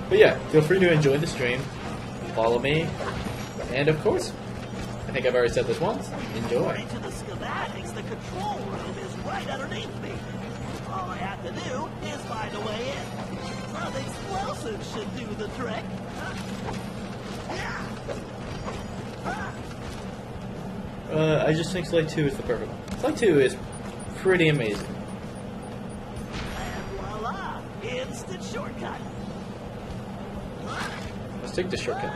But yeah, feel free to enjoy the stream, follow me, and of course, I think I've already said this once, enjoy. According to the schematics, the control room is right underneath me. All I have to do is find a way in. Some explosives should do the trick. I just think Slide 2 is the perfect one. Slide 2 is pretty amazing. And voila! Instant shortcut. Let's take the shortcut.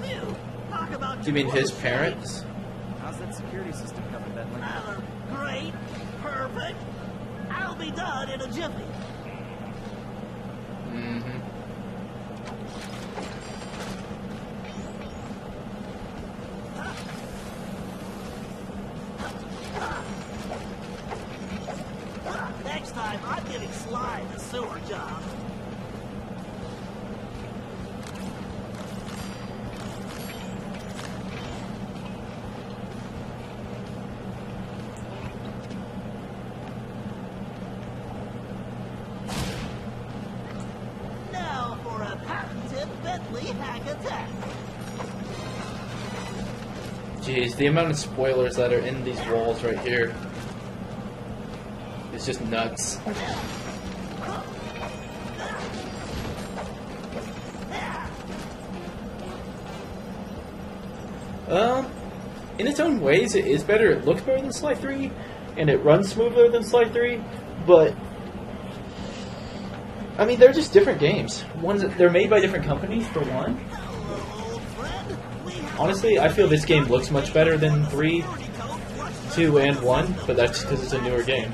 Phew, talk about Do you mean his parents? How's that security system coming, Bentley? Great, perfect. I'll be done in a jiffy. Mm-hmm. Next time, I'm giving Sly the sewer job. Now for a patented Bentley hack attack. Jeez, the amount of spoilers that are in these walls right here is just nuts. In its own ways, it is better. It looks better than Slide 3, and it runs smoother than Slide 3, but I mean, they're just different games. They're made by different companies, for one. Honestly, I feel this game looks much better than 3, 2, and 1, but that's because it's a newer game.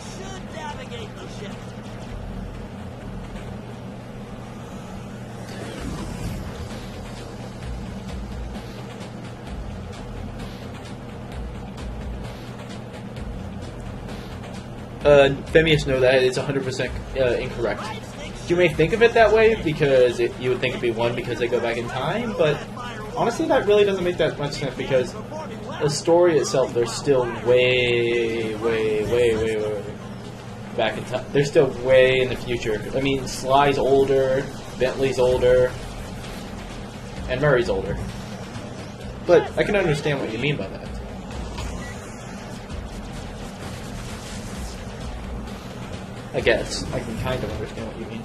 Femius, no, that is 100% incorrect. You may think of it that way because you would think it'd be 1 because they go back in time, but honestly, that really doesn't make that much sense because the story itself, they're still way back in time. They're still way in the future. I mean, Sly's older, Bentley's older, and Murray's older. But I can understand what you mean by that. I guess. I can kind of understand what you mean.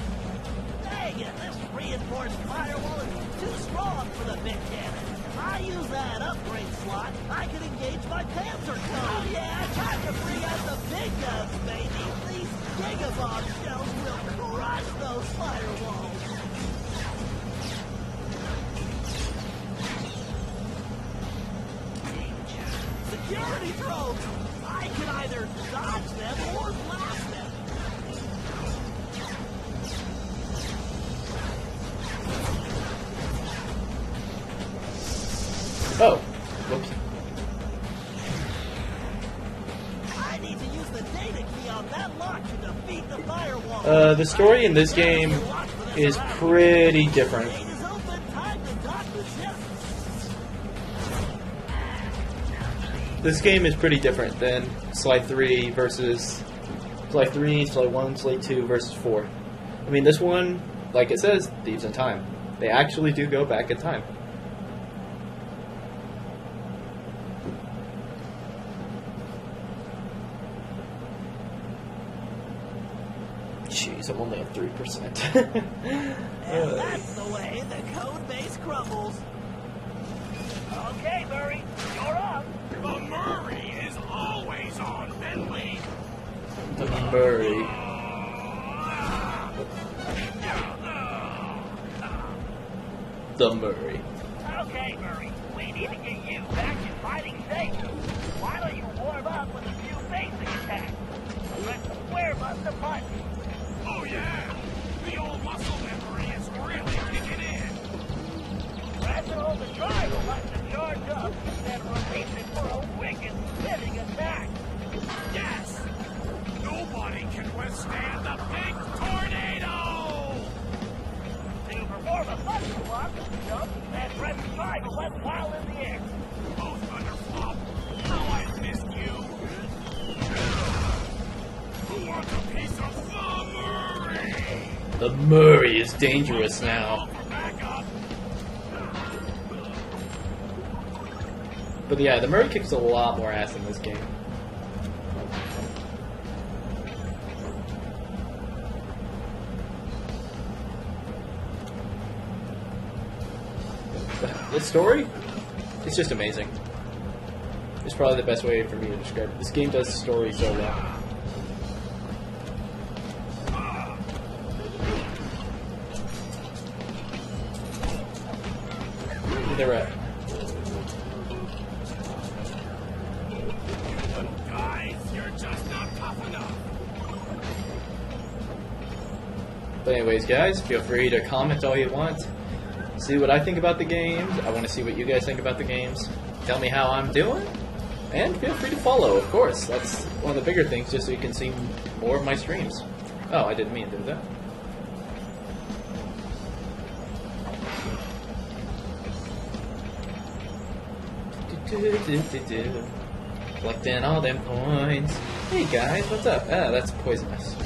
Dang it, this reinforced firewall is too strong for the big cannon. I use that upgrade slot, I can engage my Panzer code. Oh yeah, time to bring out the big guns, baby. These gigabomb shells will crush those firewalls. Security drones! I can either dodge them or blast them. Oh. Whoops. I need to use the data key on that lock to defeat the firewall. The story in this game is pretty different. This game is pretty different than Slide 3 versus Slide 3, Slide 1, Slide 2 versus 4. I mean, this one, like it says, Thieves in Time. They actually do go back in time. Jeez, I'm only at 3%. And that's the way the code base crumbles. Okay, Murray, you're up. The Murray is always on, Bentley. The Murray. The Murray. Okay, Murray, we need to get you back to fighting safe. Why don't you warm up with a few basic attacks? Press the square button to punch. Oh yeah, the old muscle memory is really kicking in. Press and hold the triangle button to charge up, then release it for a wicked spinning attack. Yes! Nobody can withstand the big tornado! To perform a thunder block, jump, then press the triangle button while in the air. Oh, Thunderflop, The Murray is dangerous now. But yeah, the Murray kicks a lot more ass in this game. The story? It's just amazing. It's probably the best way for me to describe it. This game does story so well. They're at. Guys, you're just not tough enough. But anyways, guys, feel free to comment all you want. See what I think about the games. I want to see what you guys think about the games. Tell me how I'm doing. And feel free to follow, of course. That's one of the bigger things, just so you can see more of my streams. Oh, I didn't mean to do that. Collecting all them points. Hey guys, what's up? Ah, that's poisonous.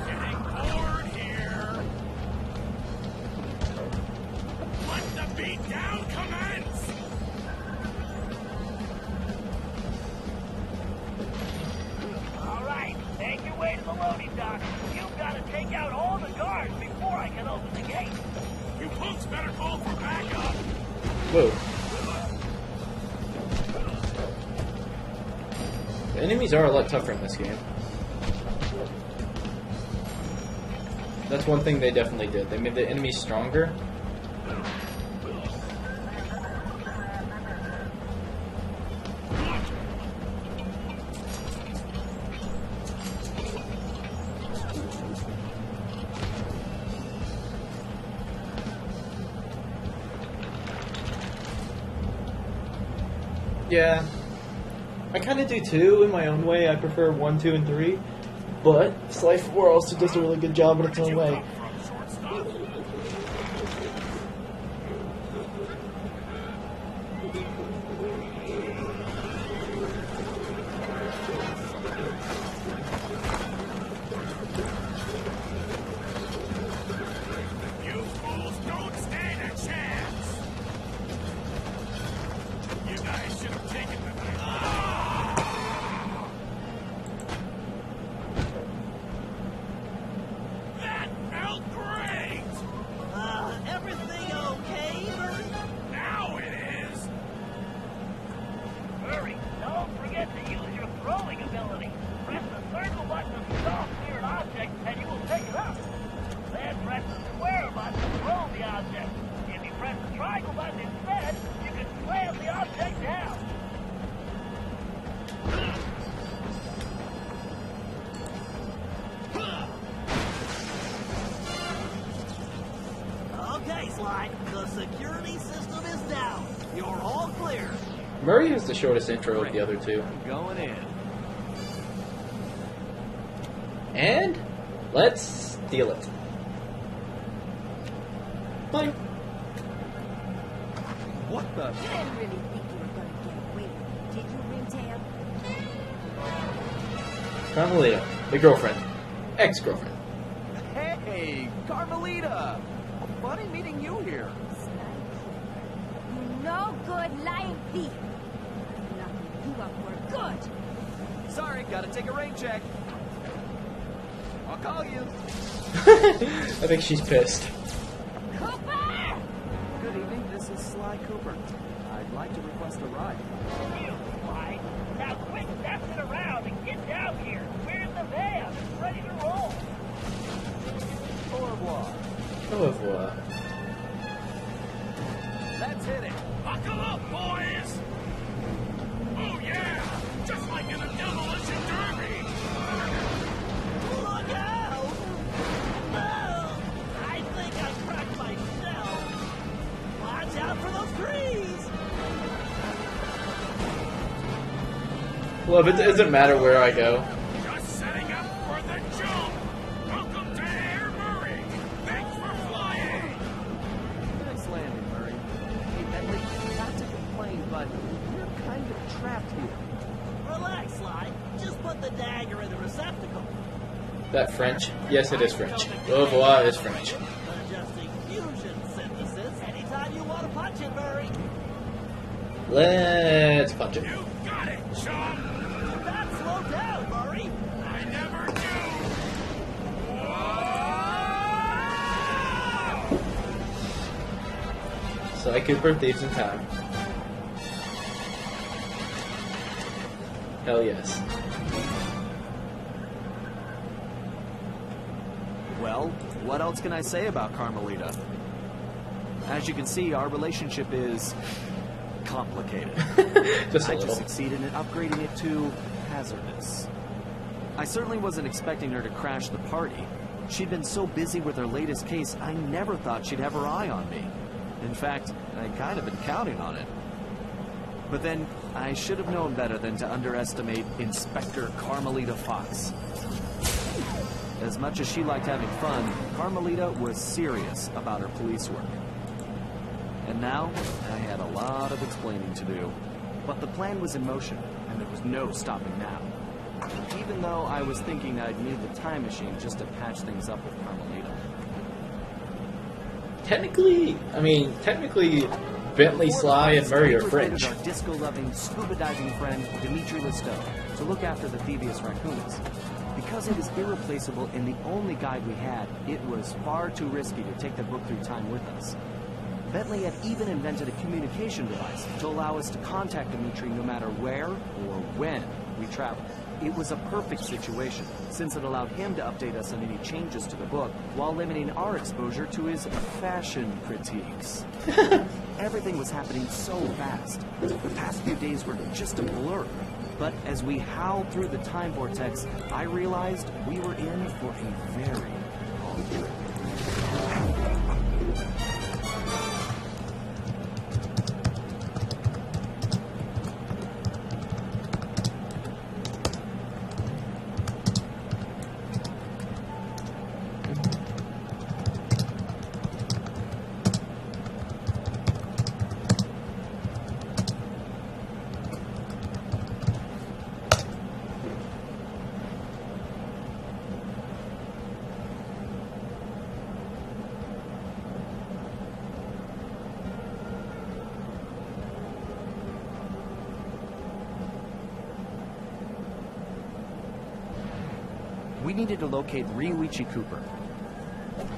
Getting bored here. Let the beat down commence. All right, make your way to the loading dock. You've got to take out all the guards before I can open the gate. You punks better call for backup. Whoa. The enemies are a lot tougher in this game. That's one thing they definitely did. They made the enemies stronger. Yeah. I kind of do too, in my own way. I prefer 1, 2, and 3. But Sly 4 also does a really good job in its own way. You fools don't stand a chance. You guys should have taken the That felt great! Everything okay, Murray? Now it is! Murray, don't forget to use your throwing ability. Press the circle button to stop near an object, and you will pick it up. Then press the square button to throw the object. If you press the triangle button instead, you can slam the object down. Okay, Sly, the security system is down. You're all clear. Murray has the shortest intro of the other two. I'm going in. And let's steal it. Bye. What the? I didn't really think you were going to get away with it, did you, Rimtail? Carmelita, the girlfriend. Ex-girlfriend. Hey, Carmelita! Funny meeting you here. You no good lying thief. I'm locking you up for good. Sorry, gotta take a rain check. I'll call you. I think she's pissed. Cooper! Good evening, this is Sly Cooper. I'd like to request a ride. You, Sly. Now quit messing around and get down here. We're in the van. It's ready to roll. Au revoir. Au revoir. Let's hit it. Buckle up, boys! Oh yeah! Just like in a demolition derby! Look out! No! I think I cracked my shell. Watch out for those trees! Well, it doesn't matter where I go. Just setting up for the jump! Welcome to Air Murray! Thanks for flying! Nice landing, Murray. Hey, Bentley, not to complain, but we're kind of trapped here. Relax, Sly. Just put the dagger in the receptacle. That French? Yes, it is French. Au revoir is French. Adjusting fusion synthesis. Anytime you want to punch it, Murray. Let's punch it. You got it, chum. Do not slow down, Murray. I never do. Whoa! Sly Cooper, Thieves in Time. Hell yes. Well, what else can I say about Carmelita? As you can see, our relationship is complicated. Just a I little. just succeeded in upgrading it to hazardous. I certainly wasn't expecting her to crash the party. She'd been so busy with her latest case, I never thought she'd have her eye on me. In fact, I'd kind of been counting on it. But then, I should have known better than to underestimate Inspector Carmelita Fox. As much as she liked having fun, Carmelita was serious about her police work. And now, I had a lot of explaining to do. But the plan was in motion, and there was no stopping now. Even though I was thinking I'd need the time machine just to patch things up with Carmelita. Technically, Bentley, Sly, and Murray are We French. recruited our disco-loving, scuba-diving friend, Dimitri Listeau, to look after the Thievius raccoons. Because it was irreplaceable and the only guide we had, it was far too risky to take the book through time with us. Bentley had even invented a communication device to allow us to contact Dimitri no matter where or when we traveled. It was a perfect situation, since it allowed him to update us on any changes to the book while limiting our exposure to his fashion critiques. Everything was happening so fast. The past few days were just a blur. But as we howled through the time vortex, I realized we were in for a very long trip. We needed to locate Ryuichi Cooper,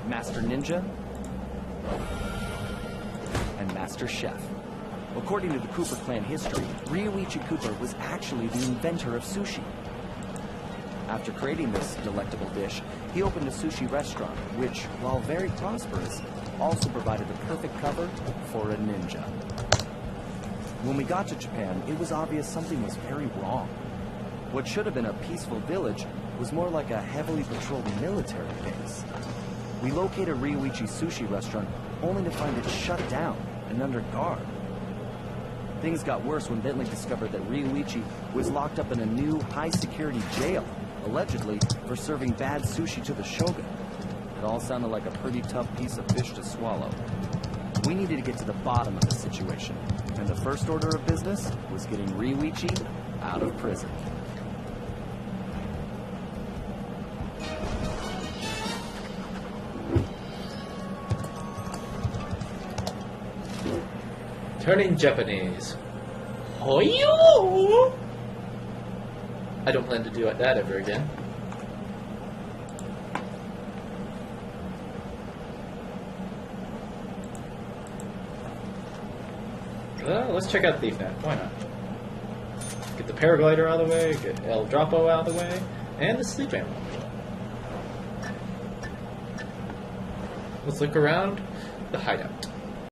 Master Ninja, and Master Chef. According to the Cooper clan history, Ryuichi Cooper was actually the inventor of sushi. After creating this delectable dish, he opened a sushi restaurant, which, while very prosperous, also provided the perfect cover for a ninja. When we got to Japan, it was obvious something was very wrong. What should have been a peaceful village was more like a heavily patrolled military base. We located Ryuichi's sushi restaurant only to find it shut down and under guard. Things got worse when Bentley discovered that Ryuichi was locked up in a new high-security jail, allegedly for serving bad sushi to the shogun. It all sounded like a pretty tough piece of fish to swallow. We needed to get to the bottom of the situation, and the first order of business was getting Ryuichi out of prison. Turning Japanese. Hoyo! I don't plan to do that ever again. Well, let's check out Thief now. Why not? Get the paraglider out of the way, get El Dropo out of the way, and the sleep ammo. Let's look around the hideout.